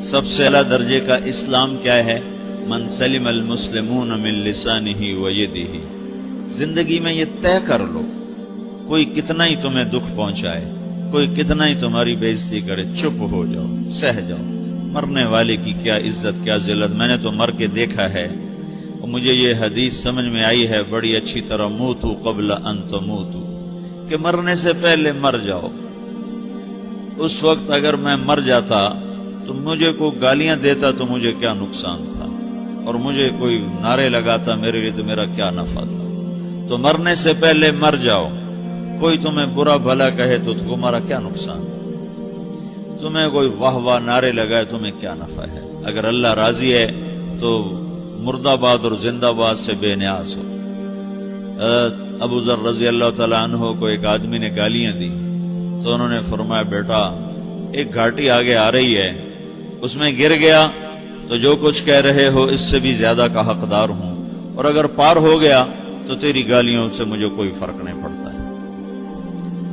سب سے اعلیٰ درجے کا اسلام کیا ہے؟ من سلم المسلمون من لسانہ و یدہ۔ زندگی میں یہ طے کر لو، کوئی کتنا ہی تمہیں دکھ پہنچائے، کوئی کتنا ہی تمہاری بےعزتی کرے، چپ ہو جاؤ، سہ جاؤ۔ مرنے والے کی کیا عزت، کیا ذلت، میں نے تو مر کے دیکھا ہے، اور مجھے یہ حدیث سمجھ میں آئی ہے بڑی اچھی طرح، موتو قبل ان تموتو، کہ مرنے سے پہلے مر جاؤ۔ اس وقت اگر میں مر جاتا تو مجھے کوئی گالیاں دیتا تو مجھے کیا نقصان تھا، اور مجھے کوئی نعرے لگاتا میرے لیے تو میرا کیا نفع تھا۔ تو مرنے سے پہلے مر جاؤ، کوئی تمہیں برا بھلا کہے تو تمہارا کیا نقصان ہے، تمہیں کوئی واہ واہ نعرے لگائے تمہیں کیا نفع ہے۔ اگر اللہ راضی ہے تو مرد آباد اور زندہ باد سے بے نیاز ہو۔ ابو ذر رضی اللہ تعالیٰ عنہ کو ایک آدمی نے گالیاں دی تو انہوں نے فرمایا بیٹا ایک گھاٹی آگے آ رہی ہے، اس میں گر گیا تو جو کچھ کہہ رہے ہو اس سے بھی زیادہ کا حقدار ہوں، اور اگر پار ہو گیا تو تیری گالیوں سے مجھے کوئی فرق نہیں پڑتا ہے۔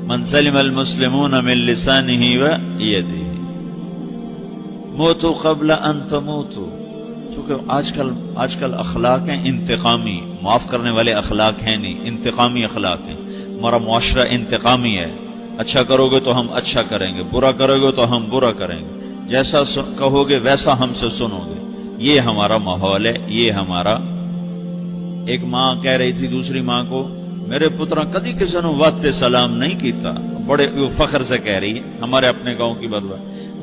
من سلم المسلمون من لسانہ و یدہ موتوا قبل ان تموتوا۔ چونکہ آج کل اخلاق ہیں انتقامی، معاف کرنے والے اخلاق ہیں نہیں، انتقامی اخلاق ہیں۔ ہمارا معاشرہ انتقامی ہے، اچھا کرو گے تو ہم اچھا کریں گے، برا کرو گے تو ہم برا کریں گے، جیسا کہو گے ویسا ہم سے سنو گے۔ یہ ہمارا ماحول ہے، یہ ہمارا۔ ایک ماں کہہ رہی تھی دوسری ماں کو، میرے پترا کدی کسی نے واسطے سلام نہیں کیتا، بڑے فخر سے کہہ رہی ہے، ہمارے اپنے گاؤں کی بات ہے،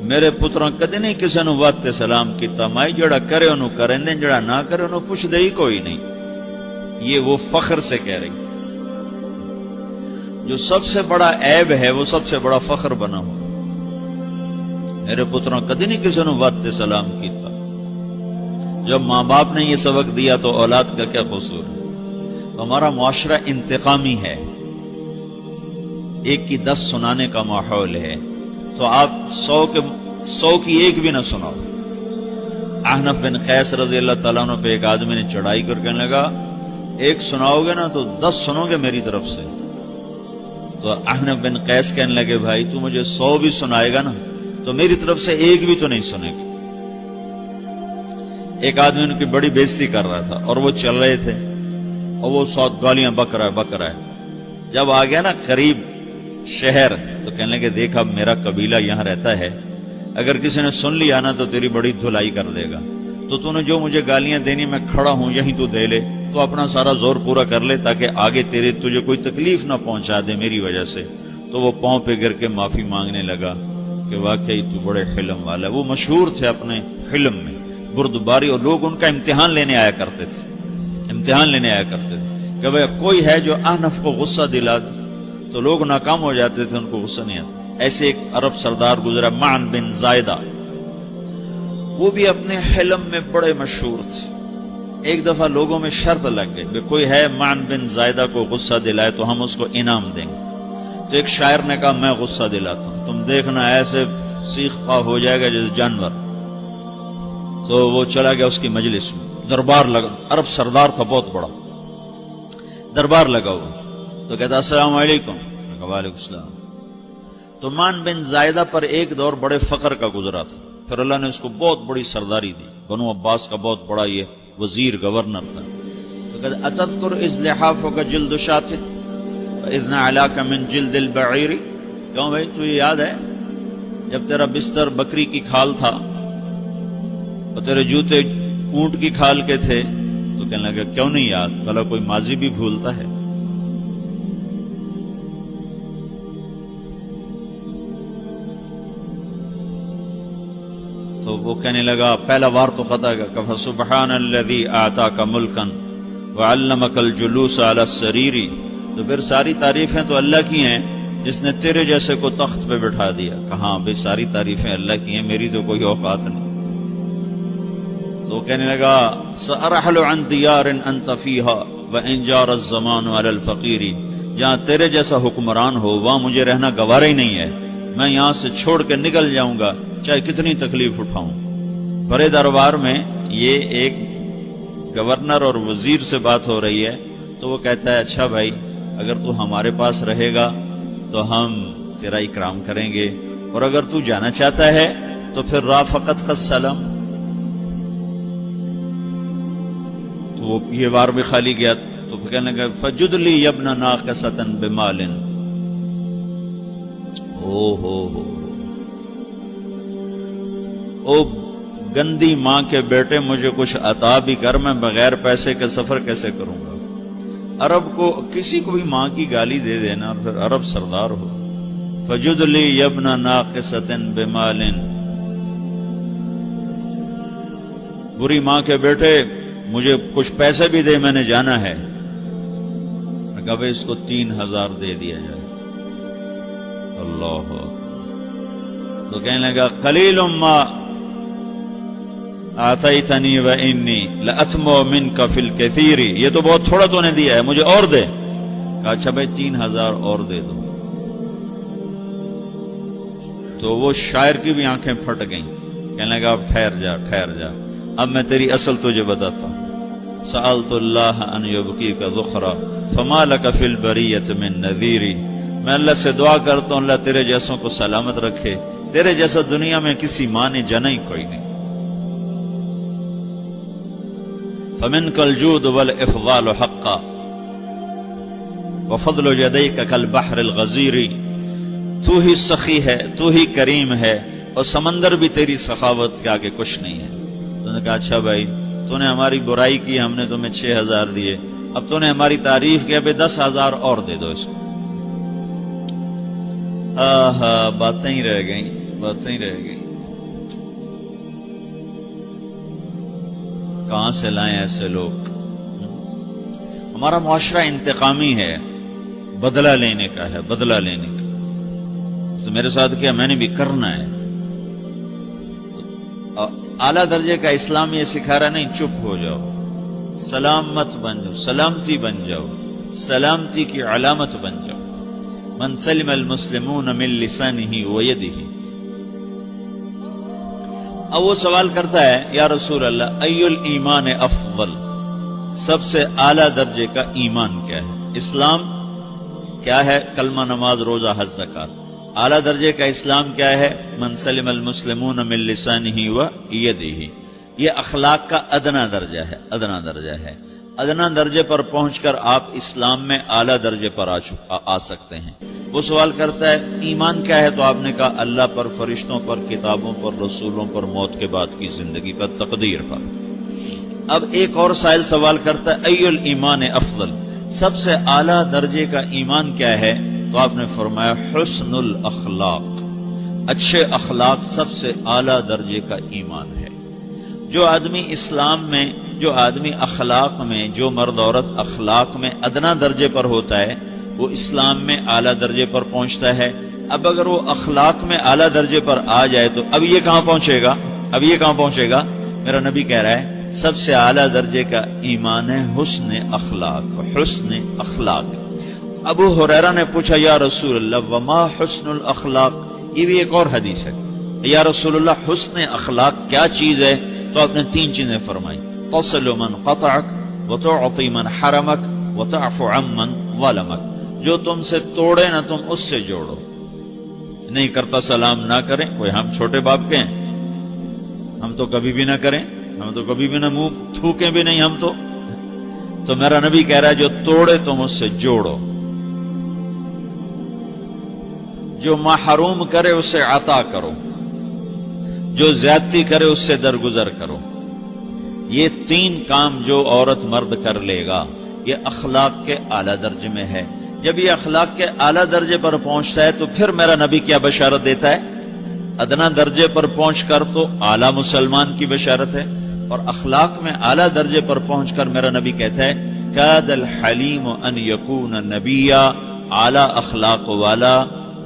میرے پترا کدی نہیں کسی نے واسطے سلام کیتا، مائی جڑا کرے انہوں کریں دیں، جڑا نہ کرے انہوں پوچھ دے ہی کوئی نہیں۔ یہ وہ فخر سے کہہ رہی، جو سب سے بڑا عیب ہے وہ سب سے بڑا فخر بنا ہو۔ میرے پترا کدی نہیں کسی نے واسطے سلام کیتا۔ جب ماں باپ نے یہ سبق دیا تو اولاد کا کیا قصور ہے؟ ہمارا معاشرہ انتقامی ہے، ایک کی 10 سنانے کا ماحول ہے، تو آپ 100 کی ایک بھی نہ سناؤ۔ احنف بن قیس رضی اللہ تعالیٰ عنہ پہ ایک آدمی نے چڑھائی کر کہنے لگا ایک سناؤ گے نا تو 10 سنو گے میری طرف سے۔ تو احنف بن قیس کہنے لگے بھائی تو مجھے 100 بھی سنائے گا نا تو میری طرف سے ایک بھی تو نہیں سنے گا۔ ایک آدمی ان کی بڑی بےزتی کر رہا تھا اور وہ چل رہے تھے اور وہ 100 گالیاں بک رہا ہے۔ جب آ گیا نا قریب شہر تو کہنے لگے دیکھ اب میرا قبیلہ یہاں رہتا ہے، اگر کسی نے سن لیا نا تو تیری بڑی دھلائی کر دے گا، تو نے جو مجھے گالیاں دینی میں کھڑا ہوں یہیں تو دے لے، تو اپنا سارا زور پورا کر لے تاکہ آگے تجھے کوئی تکلیف نہ پہنچا دے میری وجہ سے۔ تو وہ پاؤں پہ گر کے معافی مانگنے لگا کہ واقعی تو بڑے حلم والا ہے۔ وہ مشہور تھے اپنے حلم میں، بردباری، اور لوگ ان کا امتحان لینے آیا کرتے تھے کہ بھئی کوئی ہے جو احنف کو غصہ دلا دے، تو لوگ ناکام ہو جاتے تھے، ان کو غصہ نہیں آتا۔ ایسے ایک عرب سردار گزرا معن بن زائدہ، وہ بھی اپنے حلم میں بڑے مشہور تھے۔ ایک دفعہ لوگوں میں شرط لگ گئی کہ کوئی ہے معن بن زائدہ کو غصہ دلائے تو ہم اس کو انعام دیں گے۔ تو ایک شاعر نے کہا میں غصہ دلاتا ہوں، تم دیکھنا ایسے سیخ پا ہو جائے گا جیسے جانور۔ تو وہ چلا گیا اس کی مجلس میں، دربار لگا، عرب سردار تھا بہت بڑا، دربار لگا ہوا، تو کہتا السلام علیکم، وعلیکم السلام۔ تو معن بن زائدہ پر ایک دور بڑے فقر کا گزرا تھا، پھر اللہ نے اس کو بہت بڑی سرداری دی، بنو عباس کا بہت بڑا یہ وزیر گورنر تھا۔ تو کہتا اتذکر اذ لحافک جلد شاۃ واذ نعلاک من جلد البعیر، کہوں بھائی تجھے یاد ہے جب تیرا بستر بکری کی کھال تھا اور تیرے جوتے اونٹ کی کھال کے تھے؟ تو کہنے لگا کیوں نہیں یاد، بھلا کوئی ماضی بھی بھولتا ہے؟ تو وہ کہنے لگا پہلا وار تو خطا گا کہ فسبحان الذی آتاک ملکا وعلمک الجلوس علی السریر، تو پھر ساری تعریفیں تو اللہ کی ہیں جس نے تیرے جیسے کو تخت پہ بٹھا دیا۔ کہاں بھئی ساری تعریفیں اللہ کی ہیں، میری تو کوئی اوقات نہیں۔ تو کہنے لگا سأرحل عن دیار انت فیہا وان جار الزمان علی الفقیر، جہاں تیرے جیسا حکمران ہو وہاں مجھے رہنا گوارا ہی نہیں ہے، میں یہاں سے چھوڑ کے نکل جاؤں گا چاہے کتنی تکلیف اٹھاؤں۔ بڑے دربار میں یہ ایک گورنر اور وزیر سے بات ہو رہی ہے، تو وہ کہتا ہے اچھا بھائی اگر تو ہمارے پاس رہے گا تو ہم تیرا اکرام کریں گے، اور اگر تو جانا چاہتا ہے تو تو پھر رافقت کا سلام، تو وہ یہ بار بھی خالی گیا تو پھر کہنے لگا فجد لی یبن ناقصۃ بمال، او گندی ماں کے بیٹے مجھے کچھ عطا بھی کر، میں بغیر پیسے کے سفر کیسے کروں گا؟ عرب کو کسی کو بھی ماں کی گالی دے دینا اور پھر عرب سردار ہو. فجد لی یبن ناقصۃ بمال، بری ماں کے بیٹے مجھے کچھ پیسے بھی دے، میں نے جانا ہے. میں کہا بھائی اس کو 3000 دے دیا جائے. اللہ، تو کہنے لگا قلیل ما آتیتنی و انی لأتمو منک فی الکثیر، یہ تو بہت تھوڑا تو نے دیا ہے، مجھے اور دے. کہا اچھا بھائی 3000 اور دے دو. تو وہ شاعر کی بھی آنکھیں پھٹ گئیں. کہنے لگا اب ٹھہر جا ٹھہر جا، اب میں تیری اصل تجھے بتاتا ہوں. سألت اللہ ان یبقیک ذخرا فما لک فی البریۃ من نذیر، میں اللہ سے دعا کرتا ہوں اللہ تیرے جیسوں کو سلامت رکھے، تیرے جیسا دنیا میں کسی ماں نے جنا ہی کوئی نہیں. فمنک الجود والافضال حقا وفضل یدیک کالبحر الغزیر، تو ہی سخی ہے، تو ہی کریم ہے، اور سمندر بھی تیری سخاوت کے آگے کچھ نہیں ہے. تو نے کہا اچھا بھائی تو نے ہماری برائی کی، ہم نے تمہیں 6000 دیے، اب تو نے ہماری تعریف کی، ابھی 10,000 اور دے دو اس کو. باتیں ہی رہ گئیں، باتیں ہی رہ گئیں. کہاں سے لائیں ایسے لوگ؟ ہمارا معاشرہ انتقامی ہے، بدلہ لینے کا ہے، بدلہ لینے کا. تو میرے ساتھ کیا میں نے بھی کرنا ہے. تو اعلیٰ درجے کا اسلام یہ سکھا رہا نہیں چپ ہو جاؤ، سلامت بن جاؤ، سلامتی بن جاؤ، سلامتی کی علامت بن جاؤ. من سلم المسلمون من لسانہ ویدہ. اب وہ سوال کرتا ہے یا رسول اللہ ای الایمان افضل، سب سے اعلیٰ درجے کا ایمان کیا ہے؟ اسلام کیا ہے؟ کلمہ، نماز، روزہ، حج، زکات. اعلیٰ درجے کا اسلام کیا ہے؟ من سلم المسلمون من لسانہ ویدہ. یہ اخلاق کا ادنا درجہ ہے، ادنا درجہ ہے. ادنا درجے پر پہنچ کر آپ اسلام میں اعلیٰ درجے پر آ سکتے ہیں. وہ سوال کرتا ہے ایمان کیا ہے؟ تو آپ نے کہا اللہ پر، فرشتوں پر، کتابوں پر، رسولوں پر، موت کے بعد کی زندگی پر، تقدیر پر. اب ایک اور سائل سوال کرتا ہے ای الایمان افضل، سب سے اعلیٰ درجے کا ایمان کیا ہے؟ تو آپ نے فرمایا حسن الاخلاق، اچھے اخلاق سب سے اعلیٰ درجے کا ایمان ہے. جو آدمی اسلام میں، جو آدمی اخلاق میں، جو مرد عورت اخلاق میں ادنا درجے پر ہوتا ہے وہ اسلام میں اعلیٰ درجے پر پہنچتا ہے. اب اگر وہ اخلاق میں اعلیٰ درجے پر آ جائے تو اب یہ کہاں پہنچے گا؟ اب یہ کہاں پہنچے گا؟ میرا نبی کہہ رہا ہے سب سے اعلیٰ درجے کا ایمان ہے حسن اخلاق، حسن اخلاق. ابو ہریرہ نے پوچھا یا رسول اللہ وما حسن الاخلاق، یہ بھی ایک اور حدیث ہے. یا رسول اللہ حسن اخلاق کیا چیز ہے؟ تو آپ نے 3 چیزیں فرمائی، تصل من قطعک وتعطی من حرمک وتعفو عمن ظلمک. جو تم سے توڑے نہ تم اس سے جوڑو. نہیں کرتا سلام نہ کریں. کوئی ہم چھوٹے باپ کے ہیں؟ ہم تو کبھی بھی نہ کریں، ہم تو کبھی بھی نہ منہ تھوکیں بھی نہیں. ہم تو میرا نبی کہہ رہا ہے جو توڑے تم اس سے جوڑو، جو محروم کرے اسے عطا کرو، جو زیادتی کرے اس سے درگزر کرو. یہ 3 کام جو عورت مرد کر لے گا یہ اخلاق کے اعلیٰ درجے میں ہے. جب یہ اخلاق کے اعلیٰ درجے پر پہنچتا ہے تو پھر میرا نبی کیا بشارت دیتا ہے؟ ادنا درجے پر پہنچ کر تو اعلیٰ مسلمان کی بشارت ہے، اور اخلاق میں اعلیٰ درجے پر پہنچ کر میرا نبی کہتا ہے کاد الحلیم ان یکون نبیا، اعلیٰ اخلاق والا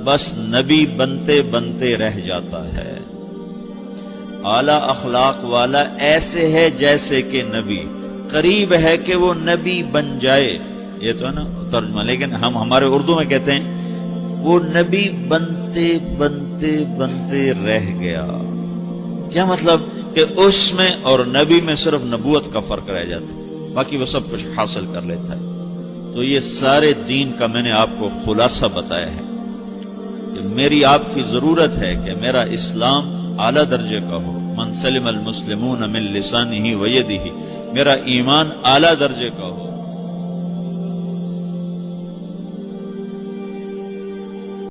بس نبی بنتے بنتے رہ جاتا ہے. اعلیٰ اخلاق والا ایسے ہے جیسے کہ نبی، قریب ہے کہ وہ نبی بن جائے. یہ تو ہے نا ترجمہ، لیکن ہم ہمارے اردو میں کہتے ہیں وہ نبی بنتے بنتے بنتے رہ گیا. کیا مطلب؟ کہ اس میں اور نبی میں صرف نبوت کا فرق رہ جاتا ہے، باقی وہ سب کچھ حاصل کر لیتا ہے. تو یہ سارے دین کا میں نے آپ کو خلاصہ بتایا ہے کہ میری آپ کی ضرورت ہے کہ میرا اسلام اعلیٰ درجے کا ہو، من سلم المسلمون من لسانہ و یدہ، میرا ایمان اعلیٰ درجے کا ہو،